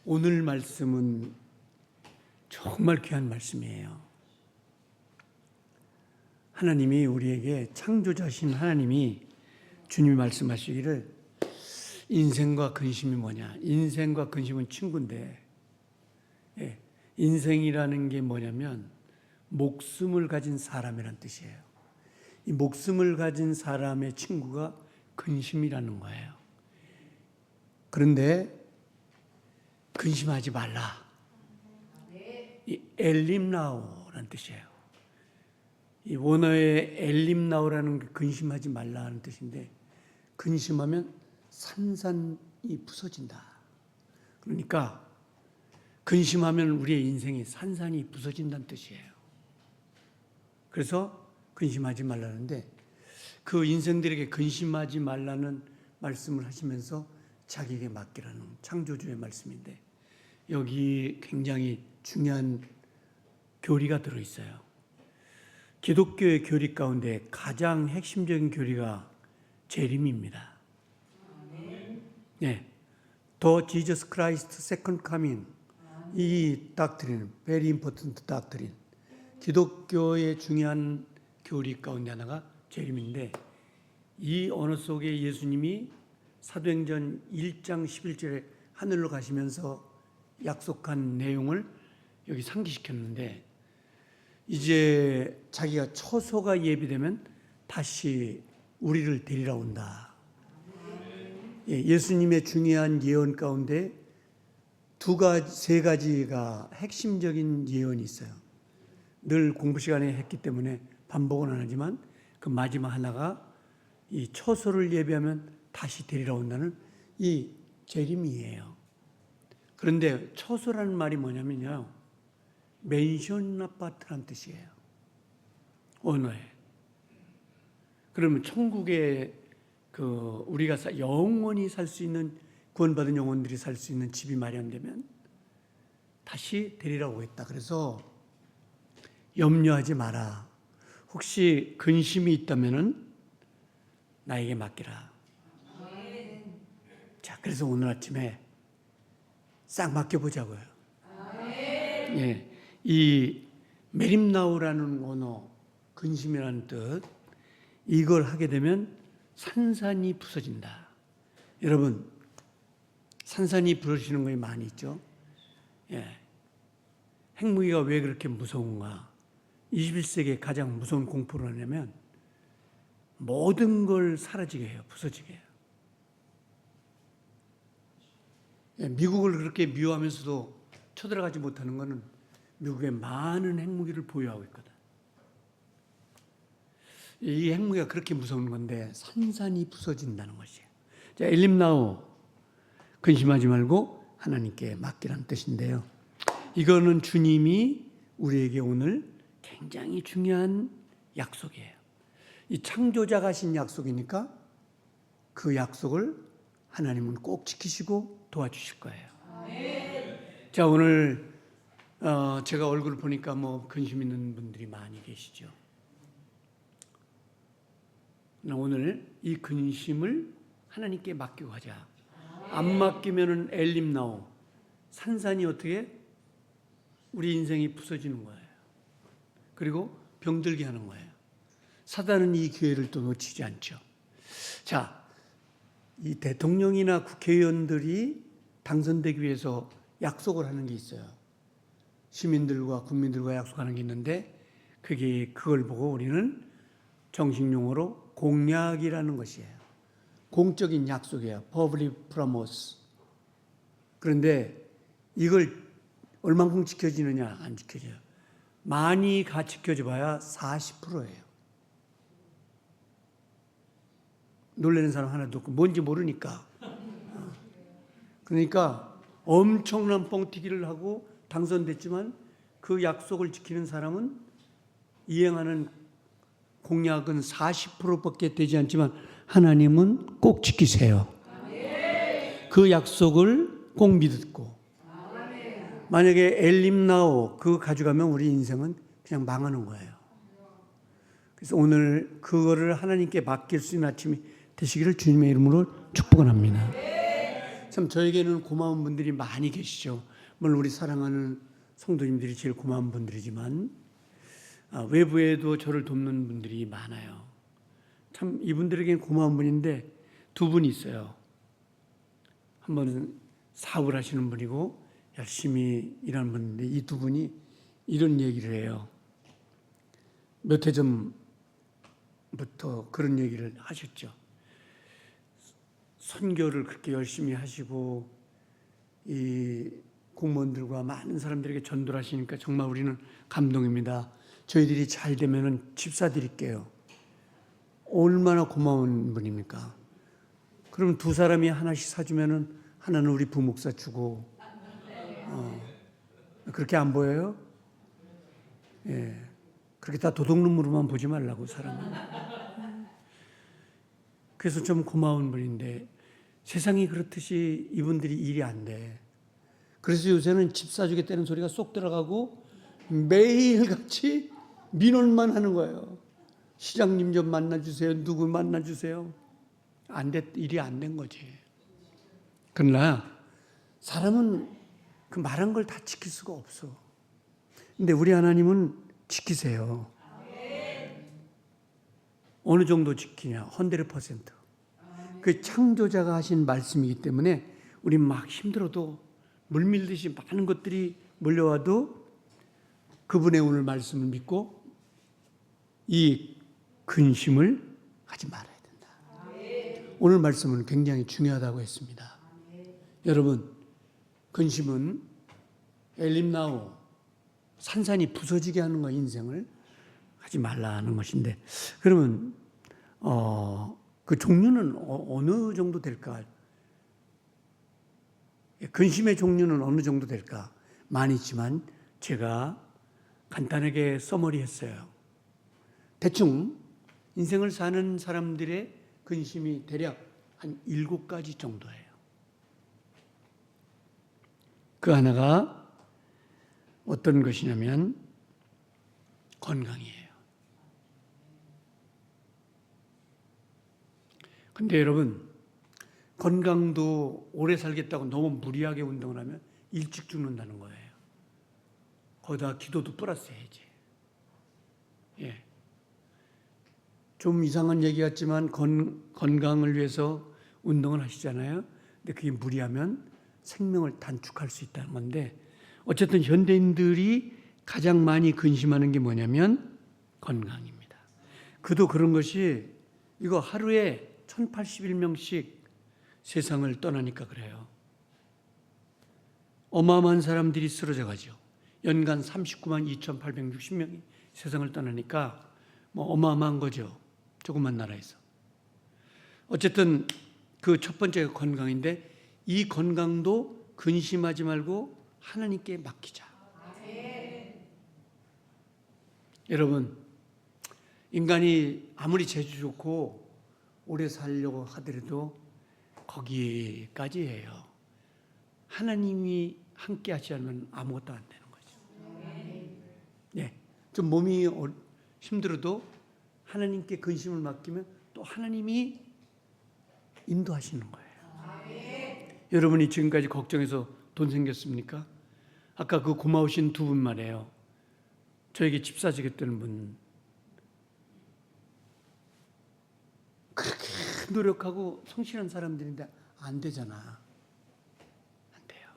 오늘 말씀은 정말 귀한 말씀이에요. 하나님이 우리에게 창조자신 하나님이 주님이 말씀하시기를 인생과 근심이 뭐냐? 인생과 근심은 친구인데, 인생이라는 게 뭐냐면 목숨을 가진 사람이란 뜻이에요. 이 목숨을 가진 사람의 친구가 근심이라는 거예요. 그런데 근심하지 말라. 이 엘림나오라는 뜻이에요. 이 원어의 엘림나오라는 게 근심하지 말라는 뜻인데, 근심하면 산산이 부서진다. 그러니까 근심하면 우리의 인생이 산산이 부서진다는 뜻이에요. 그래서 근심하지 말라는데, 그 인생들에게 근심하지 말라는 말씀을 하시면서 자기에게 맡기라는 창조주의 말씀인데, 여기 굉장히 중요한 교리가 들어있어요. 기독교의 교리 가운데 가장 핵심적인 교리가 재림입니다. 네, The Jesus Christ Second Coming, 이 doctrine, very important doctrine, 기독교의 중요한 교리 가운데 하나가 재림인데, 이 언어 속에 예수님이 사도행전 1장 11절에 하늘로 가시면서 약속한 내용을 여기 상기시켰는데, 이제 자기가 처소가 예비되면 다시 우리를 데리러 온다. 예수님의 중요한 예언 가운데 세 가지가 핵심적인 예언이 있어요. 늘 공부 시간에 했기 때문에 반복은 안 하지만 그 마지막 하나가 이 처소를 예비하면 다시 데리러 온다는 이 재림이에요. 그런데 처소라는 말이 뭐냐면요, 맨션 아파트란 뜻이에요. 언어에. 그러면 천국에 우리가 영원히 살 수 있는, 구원받은 영혼들이 살 수 있는 집이 마련되면 다시 데리러 오겠다. 그래서 염려하지 마라. 혹시 근심이 있다면은 나에게 맡기라. 자, 그래서 오늘 아침에 싹 맡겨보자고요. 예, 이 메림나우라는 언어, 근심이라는 뜻, 이걸 하게 되면 산산이 부서진다. 여러분, 산산이 부서지는 것이 많이 있죠. 예. 핵무기가 왜 그렇게 무서운가? 21세기에 가장 무서운 공포를 하냐면 모든 걸 사라지게 해요. 부서지게 해요. 예, 미국을 그렇게 미워하면서도 쳐들어가지 못하는 것은 미국의 많은 핵무기를 보유하고 있거든. 이 핵무기가 그렇게 무서운 건데 산산이 부서진다는 것이에요. 자, 엘림나오, 근심하지 말고 하나님께 맡기라는 뜻인데요. 이거는 주님이 우리에게 오늘 굉장히 중요한 약속이에요. 이 창조자가 하신 약속이니까 그 약속을 하나님은 꼭 지키시고 도와주실 거예요. 자, 오늘 제가 얼굴을 보니까 근심 있는 분들이 많이 계시죠. 오늘 이 근심을 하나님께 맡기고 가자. 안 맡기면은 엘림나오, 산산이 어떻게 우리 인생이 부서지는 거예요. 그리고 병들게 하는 거예요. 사단은 이 기회를 또 놓치지 않죠. 자, 이 대통령이나 국회의원들이 당선되기 위해서 약속을 하는 게 있어요. 시민들과 국민들과 약속하는 게 있는데, 그걸 보고 우리는 정식 용어로 공약이라는 것이에요. 공적인 약속이에요. Public promise. 그런데 이걸 얼만큼 지켜지느냐? 안 지켜져요. 많이 지켜져 봐야 40%예요. 놀라는 사람 하나도 없고 뭔지 모르니까. 그러니까 엄청난 뻥튀기를 하고 당선됐지만 그 약속을 지키는 사람은, 이행하는 공약은 40%밖에 되지 않지만 하나님은 꼭 지키세요. 그 약속을 꼭 믿고, 만약에 엘림나오 그거 가져가면 우리 인생은 그냥 망하는 거예요. 그래서 오늘 그거를 하나님께 맡길 수 있는 아침이 되시기를 주님의 이름으로 축복을 합니다. 참 저에게는 고마운 분들이 많이 계시죠. 물론 우리 사랑하는 성도님들이 제일 고마운 분들이지만 외부에도 저를 돕는 분들이 많아요. 참 이분들에게는 고마운 분인데 두 분이 있어요. 한 분은 사업을 하시는 분이고 열심히 일하는 분인데 이 두 분이 이런 얘기를 해요. 몇 해 전부터 그런 얘기를 하셨죠. 선교를 그렇게 열심히 하시고 이 공무원들과 많은 사람들에게 전도를 하시니까 정말 우리는 감동입니다. 저희들이 잘 되면은 집 사드릴게요. 얼마나 고마운 분입니까? 그러면 두 사람이 하나씩 사주면은 하나는 우리 부목사 주고, 그렇게 안 보여요? 예. 그렇게 다 도둑눈으로만 보지 말라고, 사람은. 그래서 좀 고마운 분인데, 세상이 그렇듯이 이분들이 일이 안 돼. 그래서 요새는 집 사주겠다는 소리가 쏙 들어가고, 매일같이 민원만 하는 거예요. 시장님 좀 만나주세요. 누구 만나주세요. 일이 안 된 거지. 그러나 사람은 그 말한 걸 다 지킬 수가 없어. 근데 우리 하나님은 지키세요. 어느 정도 지키냐? 100%. 그 창조자가 하신 말씀이기 때문에 우리 막 힘들어도 물밀듯이 많은 것들이 몰려와도 그분의 오늘 말씀을 믿고 이 근심을 하지 말아야 된다. 오늘 말씀은 굉장히 중요하다고 했습니다. 여러분, 근심은 엘림나우 산산이 부서지게 하는 거, 인생을 하지 말라는 것인데, 그러면 그 종류는 어느 정도 될까? 근심의 종류는 어느 정도 될까? 많이 있지만 제가 간단하게 써머리했어요. 대충 인생을 사는 사람들의 근심이 대략 한 7가지 정도예요. 그 하나가 어떤 것이냐면 건강이에요. 근데 여러분, 건강도 오래 살겠다고 너무 무리하게 운동을 하면 일찍 죽는다는 거예요. 거기다 기도도 플러스 해야지. 예. 좀 이상한 얘기 같지만 건강을 위해서 운동을 하시잖아요. 근데 그게 무리하면 생명을 단축할 수 있다는 건데, 어쨌든 현대인들이 가장 많이 근심하는 게 뭐냐면 건강입니다. 그도 그런 것이 이거 하루에 1081명씩 세상을 떠나니까 그래요. 어마어마한 사람들이 쓰러져 가죠. 연간 39만 2,860명이 세상을 떠나니까 뭐 어마어마한 거죠. 조그만 나라에서. 어쨌든 그 첫 번째가 건강인데, 이 건강도 근심하지 말고 하나님께 맡기자. 여러분, 인간이 아무리 재주 좋고 오래 살려고 하더라도 거기까지예요. 하나님이 함께 하지 않으면 아무것도 안 되는 거죠. 네, 좀 몸이 힘들어도 하나님께 근심을 맡기면 또 하나님이 인도하시는 거예요. 여러분이 지금까지 걱정해서 돈 생겼습니까? 아까 그 고마우신 두 분 말이에요. 저에게 집 사주겠다는 분. 그렇게 노력하고 성실한 사람들인데 안 되잖아. 안 돼요.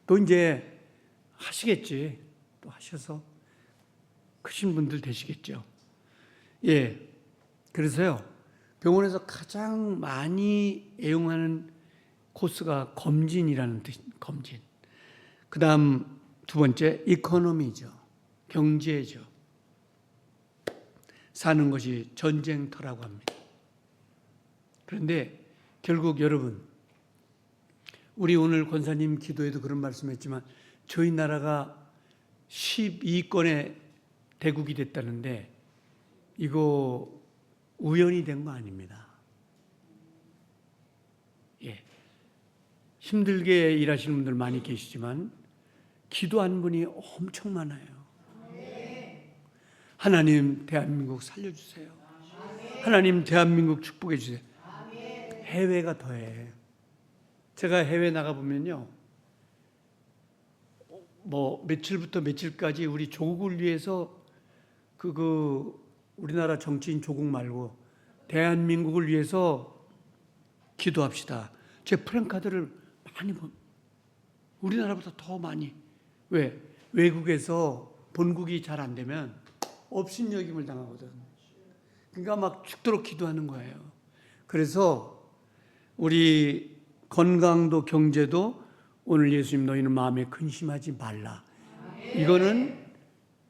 또 이제 하시겠지. 또 하셔서 크신 분들 되시겠죠. 예. 그래서요, 병원에서 가장 많이 애용하는 코스가 검진이라는 뜻, 검진. 그 다음 두 번째, 이코노미죠. 경제죠. 사는 것이 전쟁터라고 합니다. 그런데 결국 여러분, 우리 오늘 권사님 기도에도 그런 말씀했지만 저희 나라가 12권의 대국이 됐다는데 이거 우연히 된 거 아닙니다. 예. 힘들게 일하시는 분들 많이 계시지만 기도하는 분이 엄청 많아요. 하나님, 대한민국 살려주세요. 하나님, 대한민국 축복해 주세요. 해외가 더해. 제가 해외 나가 보면요, 뭐 며칠부터 며칠까지 우리 조국을 위해서 우리나라 정치인 조국 말고 대한민국을 위해서 기도합시다. 제 프랭카드를 많이 우리나라보다 더 많이. 왜? 외국에서 본국이 잘 안 되면 업신여김을 당하거든. 그러니까 막 죽도록 기도하는 거예요. 그래서 우리 건강도 경제도 오늘 예수님 너희는 마음에 근심하지 말라. 이거는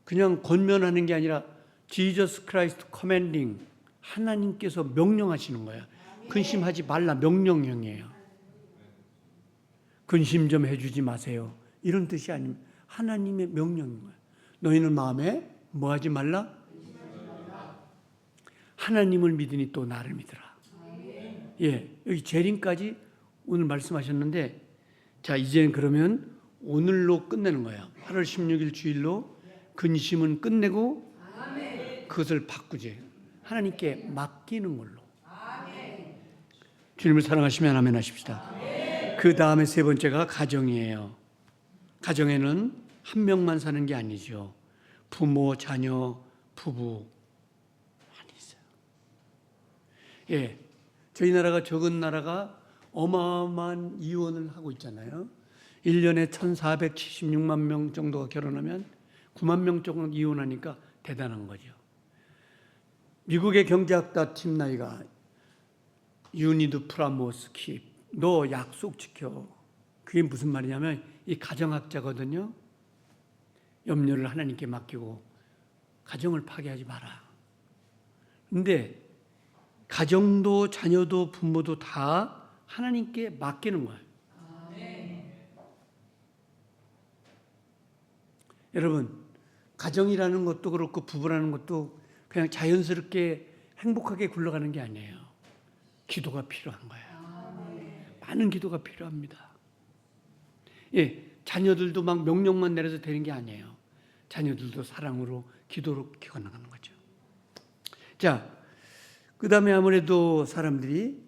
그냥 권면하는 게 아니라 Jesus Christ commanding, 하나님께서 명령하시는 거야. 근심하지 말라, 명령형이에요. 근심 좀 해주지 마세요. 이런 뜻이 아닙니다. 하나님의 명령인 거예요. 너희는 마음에 뭐 하지 말라? 하나님을 믿으니 또 나를 믿으라. 예, 여기 재림까지 오늘 말씀하셨는데, 자, 이제 그러면 오늘로 끝내는 거예요. 8월 16일 주일로 근심은 끝내고 그것을 바꾸지. 하나님께 맡기는 걸로. 주님을 사랑하시면 아멘 하십시다. 그 다음에 세 번째가 가정이에요. 가정에는 한 명만 사는 게 아니죠. 부모, 자녀, 부부 많이 있어요. 예, 저희 나라가 적은 나라가 어마어마한 이혼을 하고 있잖아요. 1년에 1476만 명 정도가 결혼하면 9만 명 정도 이혼하니까 대단한 거죠. 미국의 경제학자 팀 나이가 You need promise keep. 너 약속 지켜. 그게 무슨 말이냐면 이 가정학자거든요. 염려를 하나님께 맡기고 가정을 파괴하지 마라. 근데 가정도 자녀도 부모도 다 하나님께 맡기는 거예요. 여러분, 가정이라는 것도 그렇고 부부라는 것도 그냥 자연스럽게 행복하게 굴러가는 게 아니에요. 기도가 필요한 거예요. 많은 기도가 필요합니다. 예, 자녀들도 막 명령만 내려서 되는 게 아니에요. 자녀들도 사랑으로 기도로 키워나가는 거죠. 자, 그 다음에 아무래도 사람들이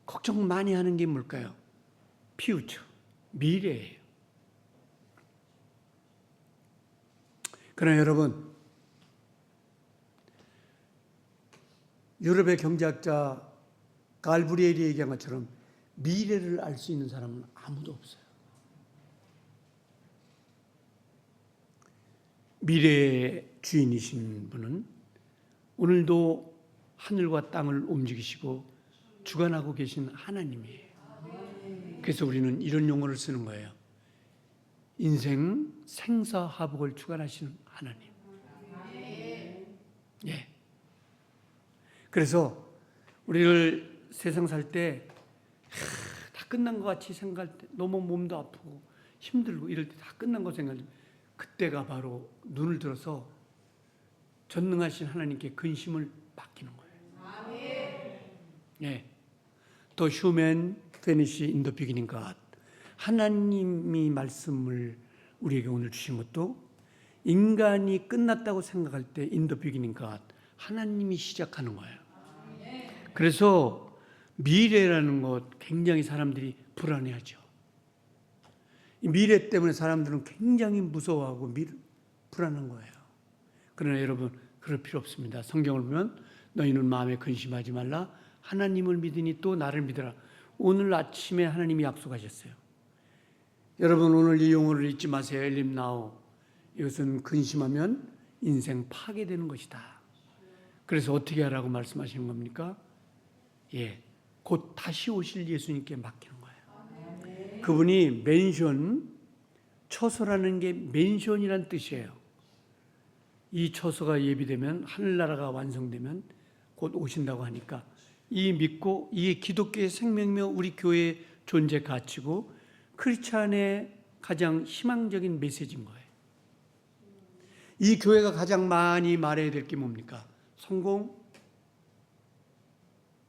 걱정 많이 하는 게 뭘까요? 피우처, 미래예요. 그러나 여러분, 유럽의 경제학자 갈브리엘이 얘기한 것처럼 미래를 알 수 있는 사람은 아무도 없어요. 미래의 주인이신 분은 오늘도 하늘과 땅을 움직이시고 주관하고 계신 하나님이에요. 그래서 우리는 이런 용어를 쓰는 거예요. 인생 생사화복을 주관하시는 하나님. 예. 그래서 우리를 세상 살 때 다 끝난 것 같이 생각할 때 너무 몸도 아프고 힘들고 이럴 때 다 끝난 거 생각하면 그때가 바로 눈을 들어서 전능하신 하나님께 근심을 맡기는 거예요. 예. The human finish in the beginning God. 하나님이 말씀을 우리에게 오늘 주신 것도 인간이 끝났다고 생각할 때 in the beginning God. 하나님이 시작하는 거예요. 그래서 미래라는 것 굉장히 사람들이 불안해하죠. 미래 때문에 사람들은 굉장히 무서워하고 불안한 거예요. 그러나 여러분, 그럴 필요 없습니다. 성경을 보면 너희는 마음에 근심하지 말라. 하나님을 믿으니 또 나를 믿으라. 오늘 아침에 하나님이 약속하셨어요. 여러분, 오늘 이 용어를 잊지 마세요. 엘림 나우. 이것은 근심하면 인생 파괴되는 것이다. 그래서 어떻게 하라고 말씀하시는 겁니까? 예, 곧 다시 오실 예수님께 맡기는 거예요. 그분이 맨션, 처소라는 게 맨션이란 뜻이에요. 이 처소가 예비되면, 하늘나라가 완성되면 곧 오신다고 하니까 이 믿고 이 기독교의 생명이며 우리 교회의 존재 가치고 크리스찬의 가장 희망적인 메시지인 거예요. 이 교회가 가장 많이 말해야 될 게 뭡니까? 성공?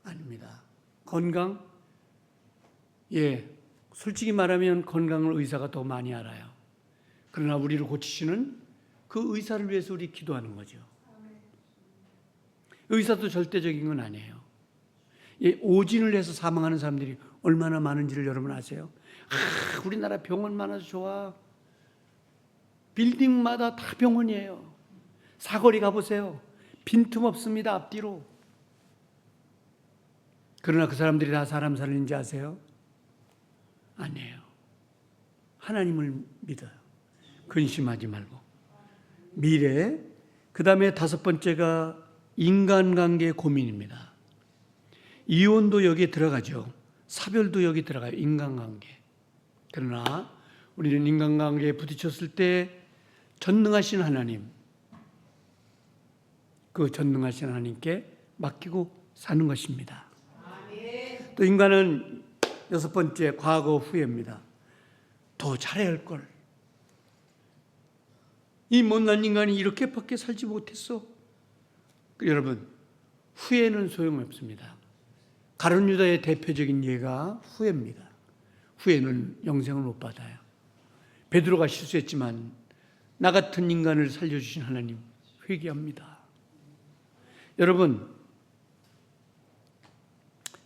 아닙니다. 건강? 예, 솔직히 말하면 건강을 의사가 더 많이 알아요. 그러나 우리를 고치시는 그 의사를 위해서 우리 기도하는 거죠. 의사도 절대적인 건 아니에요. 오진을 해서 사망하는 사람들이 얼마나 많은지를 여러분 아세요? 우리나라 병원 많아서 좋아. 빌딩마다 다 병원이에요. 사거리 가보세요. 빈틈없습니다. 앞뒤로. 그러나 그 사람들이 다 사람 살리는지 아세요? 아니에요. 하나님을 믿어요. 근심하지 말고. 미래. 그 다음에 5번째가 인간관계 고민입니다. 이혼도 여기에 들어가죠. 사별도 여기 들어가요. 인간관계. 그러나 우리는 인간관계에 부딪혔을 때 전능하신 하나님, 그 전능하신 하나님께 맡기고 사는 것입니다. 또 인간은 6번째 과거 후회입니다. 더 잘해야 할 걸. 이 못난 인간이 이렇게밖에 살지 못했어. 여러분, 후회는 소용없습니다. 가룟 유다의 대표적인 예가 후회입니다. 후회는 영생을 못 받아요. 베드로가 실수했지만 나 같은 인간을 살려주신 하나님 회개합니다. 여러분,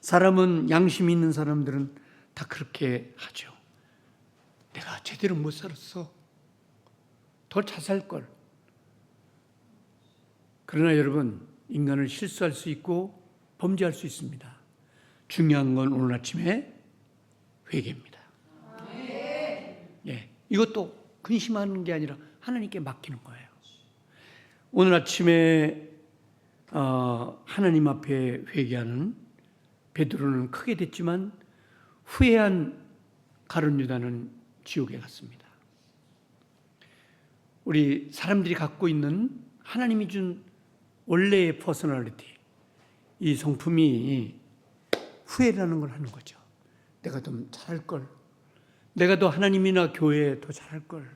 사람은 양심이 있는 사람들은 다 그렇게 하죠. 내가 제대로 못 살았어. 더 잘 살 걸. 그러나 여러분, 인간은 실수할 수 있고 범죄할 수 있습니다. 중요한 건 오늘 아침에 회개입니다. 예, 이것도 근심하는 게 아니라 하나님께 맡기는 거예요. 오늘 아침에 하나님 앞에 회개하는 베드로는 크게 됐지만 후회한 가룟 유다는 지옥에 갔습니다. 우리 사람들이 갖고 있는 하나님이 준 원래의 퍼스널리티, 이 성품이 후회라는 걸 하는 거죠. 내가 좀 잘할 걸. 내가 더 하나님이나 교회에 더 잘할 걸.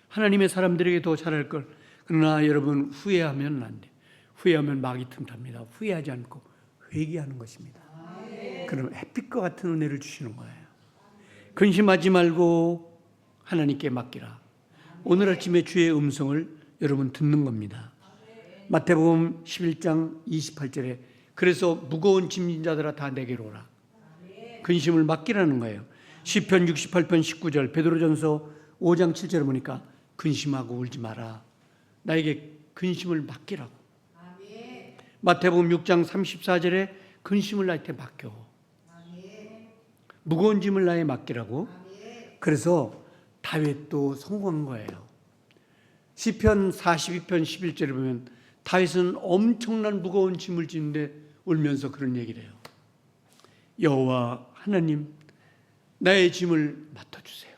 하나님의 사람들에게 더 잘할 걸. 그러나 여러분, 후회하면 안 돼. 후회하면 마귀 틈탑니다. 후회하지 않고 회개하는 것입니다. 그럼 햇빛과 같은 은혜를 주시는 거예요. 근심하지 말고 하나님께 맡기라. 오늘 아침에 주의 음성을 여러분 듣는 겁니다. 마태복음 11장 28절에 그래서 무거운 짐진 자들아 다 내게로 오라. 근심을 맡기라는 거예요. 시편 68편 19절, 베드로전서 5장 7절을 보니까 근심하고 울지 마라. 나에게 근심을 맡기라고. 마태복음 6장 34절에 근심을 나한테 맡겨. 무거운 짐을 나에 맡기라고. 그래서 다윗도 성공한 거예요. 시편 42편 11절에 보면 다윗은 엄청난 무거운 짐을 지는데 울면서 그런 얘기를 해요. 여호와 하나님, 나의 짐을 맡아주세요.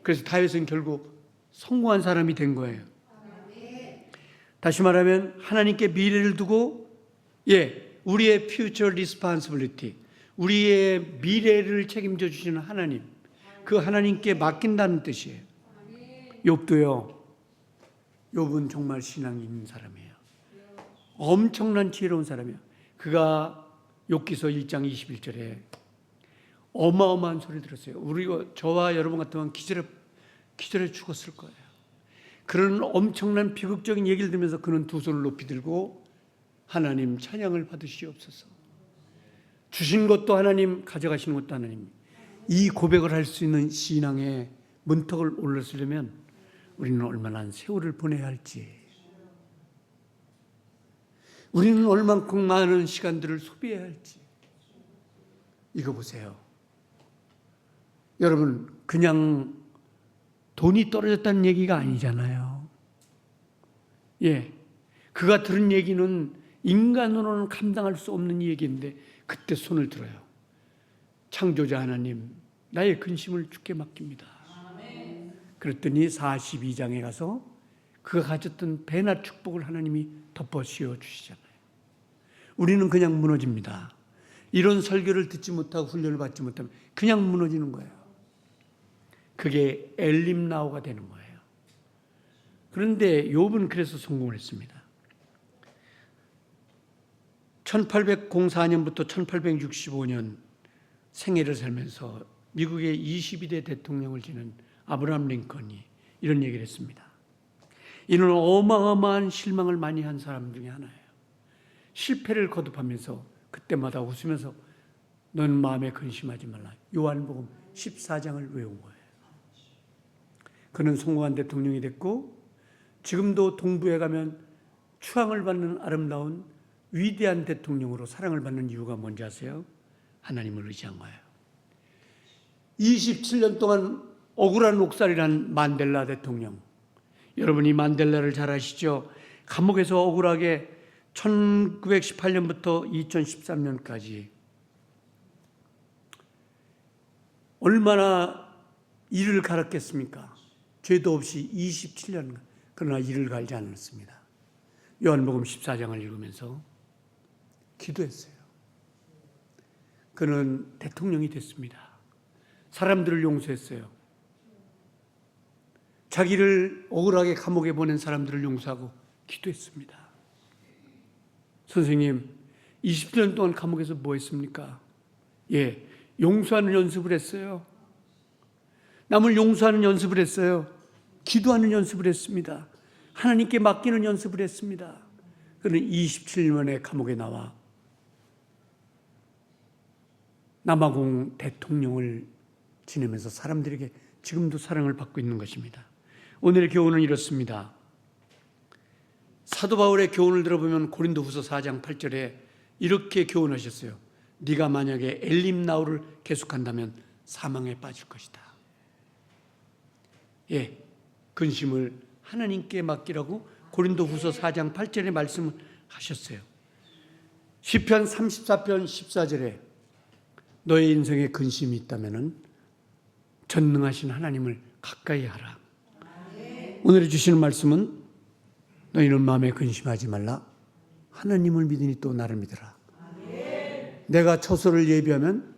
그래서 다윗은 결국 성공한 사람이 된 거예요. 다시 말하면 하나님께 미래를 두고 우리의 future responsibility, 우리의 미래를 책임져 주시는 하나님, 그 하나님께 맡긴다는 뜻이에요. 욥도요. 욥은 정말 신앙이 있는 사람이에요. 엄청난 지혜로운 사람이에요. 그가 욥기서 1장 21절에 어마어마한 소리 들었어요. 우리가 저와 여러분 같으면 기절해 죽었을 거예요. 그런 엄청난 비극적인 얘기를 들으면서 그는 두 손을 높이 들고 하나님 찬양을 받으시옵소서. 주신 것도 하나님, 가져가시는 것도 하나님. 이 고백을 할 수 있는 신앙의 문턱을 올랐으려면 우리는 얼마나 세월을 보내야 할지, 우리는 얼만큼 많은 시간들을 소비해야 할지. 이거 보세요. 여러분, 그냥 돈이 떨어졌다는 얘기가 아니잖아요. 그가 들은 얘기는 인간으로는 감당할 수 없는 얘기인데 그때 손을 들어요. 창조자 하나님, 나의 근심을 주께 맡깁니다. 그랬더니 42장에 가서 그가 가졌던 배나 축복을 하나님이 덮어 씌워 주시잖아요. 우리는 그냥 무너집니다. 이런 설교를 듣지 못하고 훈련을 받지 못하면 그냥 무너지는 거예요. 그게 엘림나오가 되는 거예요. 그런데 욥은 그래서 성공을 했습니다. 1804년부터 1865년 생애를 살면서 미국의 22대 대통령을 지낸 아브라함 링컨이 이런 얘기를 했습니다. 이는 어마어마한 실망을 많이 한 사람 중에 하나예요. 실패를 거듭하면서 그때마다 웃으면서 너는 마음에 근심하지 말라. 요한복음 14장을 외운 거예요. 그는 성공한 대통령이 됐고 지금도 동부에 가면 추앙을 받는 아름다운 위대한 대통령으로 사랑을 받는 이유가 뭔지 아세요? 하나님을 의지한 거예요. 27년 동안 억울한 옥살이란 만델라 대통령. 여러분이 만델라를 잘 아시죠? 감옥에서 억울하게 1918년부터 2013년까지 얼마나 이를 갈았겠습니까? 죄도 없이 27년 그러나 이를 갈지 않았습니다. 요한복음 14장을 읽으면서 기도했어요. 그는 대통령이 됐습니다. 사람들을 용서했어요. 자기를 억울하게 감옥에 보낸 사람들을 용서하고 기도했습니다. 선생님, 20년 동안 감옥에서 뭐 했습니까? 예, 용서하는 연습을 했어요. 남을 용서하는 연습을 했어요. 기도하는 연습을 했습니다. 하나님께 맡기는 연습을 했습니다. 그는 27년에 감옥에 나와 남아공 대통령을 지내면서 사람들에게 지금도 사랑을 받고 있는 것입니다. 오늘의 교훈은 이렇습니다. 사도 바울의 교훈을 들어보면 고린도후서 4장 8절에 이렇게 교훈하셨어요. 네가 만약에 엘림나우를 계속한다면 사망에 빠질 것이다. 예, 근심을 하나님께 맡기라고 고린도후서 4장 8절에 말씀을 하셨어요. 시편 34편 14절에 너의 인생에 근심이 있다면 전능하신 하나님을 가까이 하라. 오늘 주시는 말씀은 너희는 마음에 근심하지 말라. 하나님을 믿으니 또 나를 믿으라. 내가 처소를 예비하면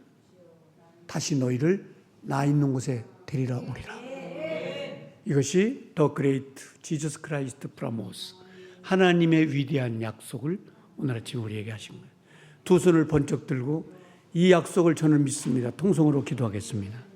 다시 너희를 나 있는 곳에 데리러 오리라. 이것이 The Great Jesus Christ Promise, 하나님의 위대한 약속을 오늘 아침 우리에게 하신 거예요. 두 손을 번쩍 들고 이 약속을 저는 믿습니다. 통성으로 기도하겠습니다.